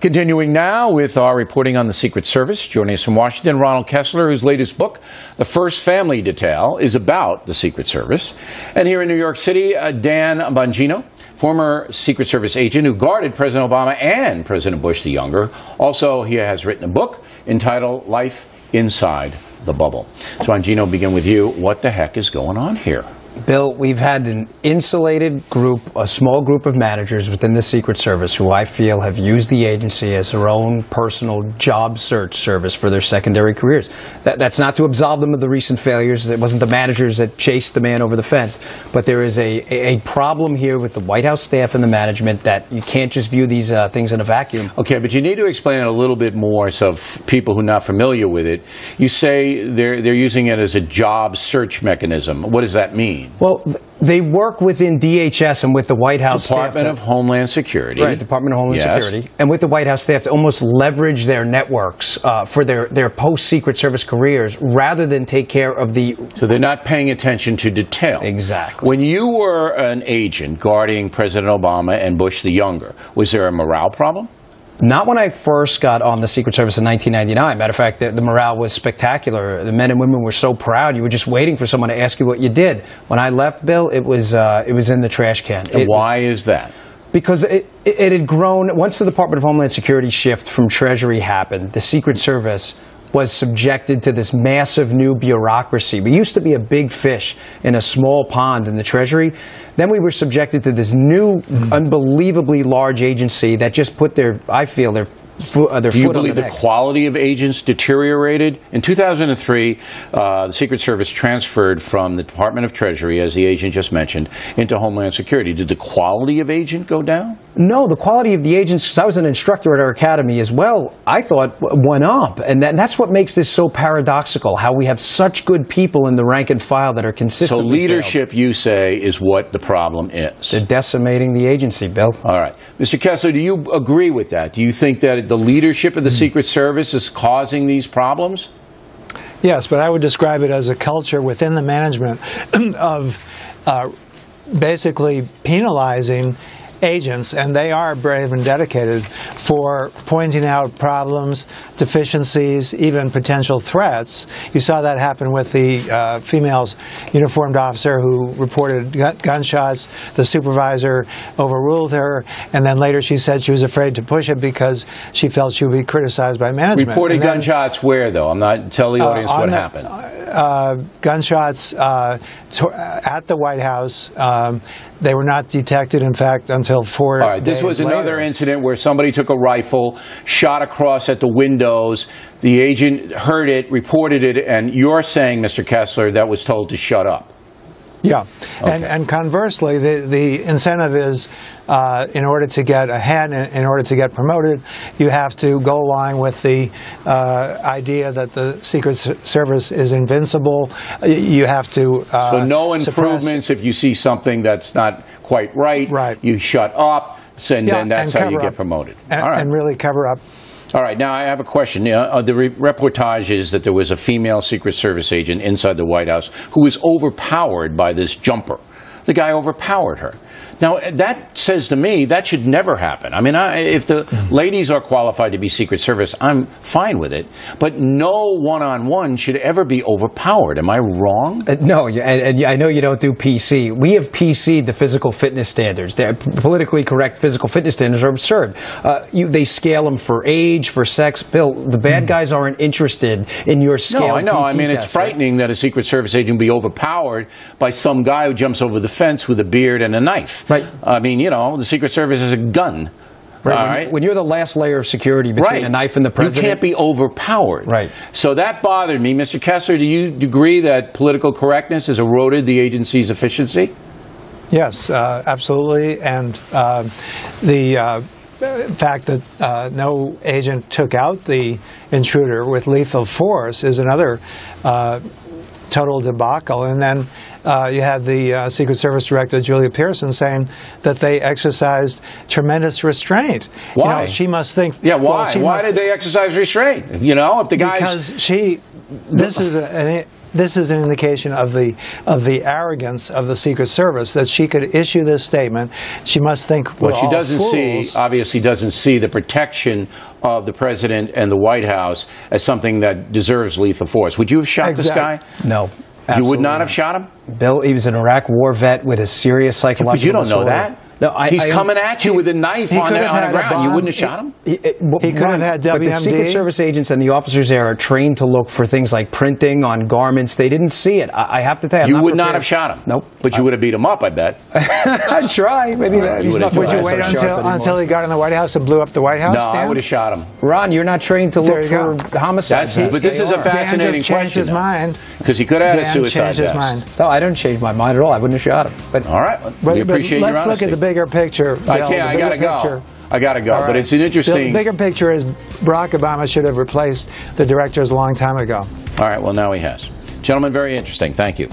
Continuing now with our reporting on the Secret Service. Joining us from Washington, Ronald Kessler, whose latest book, The First Family Detail, is about the Secret Service. And here in New York City, Dan Bongino, former Secret Service agent who guarded President Obama and President Bush the Younger. Also, he has written a book entitled Life Inside the Bubble. So, Bongino, begin with you. What the heck is going on here? Bill, we've had an insulated group, a small group of managers within the Secret Service who I feel have used the agency as their own personal job search service for their secondary careers. That's not to absolve them of the recent failures. It wasn't the managers that chased the man over the fence. But there is a problem here with the White House staff and the management that you can't just view these things in a vacuum. Okay, but you need to explain it a little bit more so people who are not familiar with it. You say they're using it as a job search mechanism. What does that mean? Well, they work within DHS and with the White House Department of Homeland Security. Right, Department of Homeland Security. And with the White House staff to almost leverage their networks for their post-Secret Service careers rather than take care of the... So they're not paying attention to detail. Exactly. When you were an agent guarding President Obama and Bush the Younger, was there a morale problem? Not when I first got on the Secret Service in 1999. Matter of fact, the morale was spectacular. The men and women were so proud. You were just waiting for someone to ask you what you did. When I left, Bill, it was in the trash can. And why is that? Because it had grown. Once the Department of Homeland Security shift from Treasury happened, the Secret Service was subjected to this massive new bureaucracy. We used to be a big fish in a small pond in the Treasury. Then we were subjected to this new, unbelievably large agency that just put their foot on the neck. Do you believe the quality of agents deteriorated? In 2003, the Secret Service transferred from the Department of Treasury, as the agent just mentioned, into Homeland Security. Did the quality of agent go down? No, the quality of the agents, because I was an instructor at our academy as well, I thought went up. And that's what makes this so paradoxical, how we have such good people in the rank and file that are consistently So leadership, you say, is what the problem is. They're decimating the agency, Bill. All right. Mr. Kessler, do you agree with that? Do you think that the leadership of the Secret Service is causing these problems? Yes, but I would describe it as a culture within the management of basically penalizing agents, and they are brave and dedicated, for pointing out problems, deficiencies, even potential threats. You saw that happen with the female uniformed officer who reported gunshots. The supervisor overruled her, and then later she said she was afraid to push it because she felt she would be criticized by management. Reported gunshots where, though? Tell the audience what happened. Gunshots at the White House. They were not detected, in fact, until 4 days later. This was another incident where somebody took a rifle, shot across at the windows. The agent heard it, reported it, and you're saying, Mr. Kessler, that was told to shut up. Yeah. Okay. And conversely, the incentive is in order to get ahead, in order to get promoted, you have to go along with the idea that the Secret Service is invincible. You have to so no improvements if you see something that's not quite right. Right. You shut up, and then that's how you get promoted. And really cover up. All right, now I have a question. The reportage is that there was a female Secret Service agent inside the White House who was overpowered by this jumper. The guy overpowered her. Now, that says to me that should never happen. I mean, if the ladies are qualified to be Secret Service, I'm fine with it. But no one-on-one should ever be overpowered. Am I wrong? No, and I know you don't do PC. We have PC'd the physical fitness standards. They're politically correct physical fitness standards are absurd. They scale them for age, for sex. Bill, the bad guys aren't interested in your scale. No, I know. PT I mean, it's frightening that a Secret Service agent be overpowered by some guy who jumps over the fence with a beard and a knife. Right. I mean, you know, the Secret Service is a gun. Right. All right. When you're the last layer of security between a knife and the president. You can't be overpowered. Right. So that bothered me. Mr. Kessler, do you agree that political correctness has eroded the agency's efficiency? Yes, absolutely. And the fact that no agent took out the intruder with lethal force is another total debacle. And then you had the Secret Service Director, Julia Pearson, saying that they exercised tremendous restraint. Why? You know, she must think... Yeah, why? Why did they exercise restraint? You know, if the guy's... Because this is this is an indication of the arrogance of the Secret Service, that she could issue this statement. She must think we're well, she all doesn't fools. obviously doesn't see the protection of the president and the White House as something that deserves lethal force. Would you have shot this guy? No. You would not Absolutely have shot him? Bill, he was an Iraq war vet with a serious psychological But you don't know disorder. that. No, He's coming at you with a knife on the ground. You wouldn't have shot him? He could have had But the WMD. Secret Service agents and the officers there are trained to look for things like printing on garments. They didn't see it. I have to tell you, You would not have shot him? Nope. But you would have beat him up, I bet. I'd try. Maybe he's not Would you so wait sharp until he anymore. got in the White House and blew up the White House? No, I Dan? would have shot him. Ron, you're not trained to There look you for go. homicides. But this is a Dan fascinating just changed question. his mind. Because he could have had a Dan suicide changed his vest. mind. No, I don't change my mind at all. I wouldn't have shot him. But All right. But We appreciate your let's look honesty. at the bigger picture. I Bill, can't. the I got to bigger go. picture. I got to go. All But right. it's an interesting... The bigger picture is Barack Obama should have replaced the directors a long time ago. All right. Well, now he has. Gentlemen, very interesting. Thank you.